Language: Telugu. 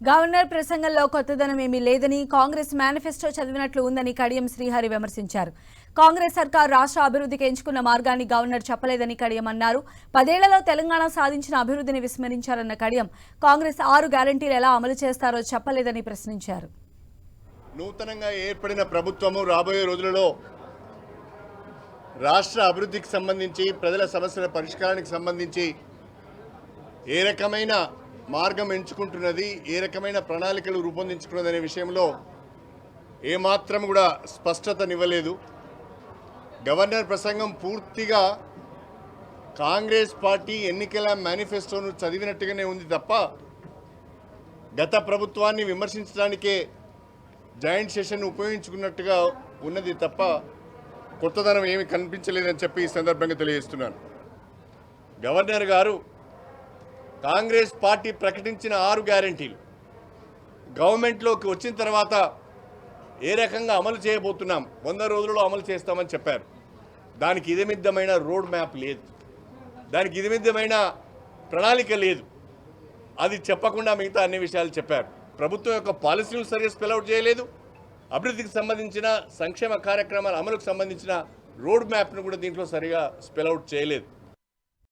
గవర్నర్ ప్రసంగంలో కొత్తదనం ఏమీ లేదని కాంగ్రెస్ మేనిఫెస్టో చదివినట్లు ఉందని కడియం శ్రీహరి విమర్శించారు. కాంగ్రెస్ సర్కార్ రాష్ట్ర అభివృద్ధికి ఎంచుకున్న మార్గాన్ని గవర్నర్ చెప్పలేదని కడియం అన్నారు. 10 ఏళ్లలో తెలంగాణ సాధించిన అభివృద్ధిని విస్మరించారన్న కడియం కాంగ్రెస్ 6 గ్యారంటీలు ఎలా అమలు చేస్తారో చెప్పలేదని ప్రశ్నించారు. నూతనంగా ఏర్పడిన ప్రభుత్వము రాబోయే రోజులలో రాష్ట్ర అభివృద్ధికి సంబంధించి ప్రజల సమస్యల పరిష్కారానికి సంబంధించి ఏ రకమైన మార్గం ఎంచుకుంటున్నది, ఏ రకమైన ప్రణాళికలు రూపొందించుకున్నదనే విషయంలో ఏమాత్రం కూడా స్పష్టతనివ్వలేదు. గవర్నర్ ప్రసంగం పూర్తిగా కాంగ్రెస్ పార్టీ ఎన్నికల మేనిఫెస్టోను చదివినట్టుగానే ఉంది తప్ప గత ప్రభుత్వాన్ని విమర్శించడానికే జాయింట్ సెషన్ ఉపయోగించుకున్నట్టుగా ఉన్నది తప్ప కొత్తదనం ఏమి కనిపించలేదని చెప్పి ఈ సందర్భంగా తెలియజేస్తున్నాను. గవర్నర్ గారు కాంగ్రెస్ పార్టీ ప్రకటించిన 6 గ్యారంటీలు గవర్నమెంట్లోకి వచ్చిన తర్వాత ఏ రకంగా అమలు చేయబోతున్నాం, 100 రోజుల్లో అమలు చేస్తామని చెప్పారు. దానికి ఇదమిద్దమైన రోడ్ మ్యాప్ లేదు, దానికి ఇదమిద్దమైన ప్రణాళిక లేదు. అది చెప్పకుండా మిగతా అన్ని విషయాలు చెప్పారు. ప్రభుత్వం యొక్క పాలసీలు సరిగ్గా స్పెల్అవుట్ చేయలేదు. అభివృద్ధికి సంబంధించిన సంక్షేమ కార్యక్రమాల అమలుకు సంబంధించిన రోడ్ మ్యాప్ను కూడా దీంట్లో సరిగా స్పెల్అవుట్ చేయలేదు.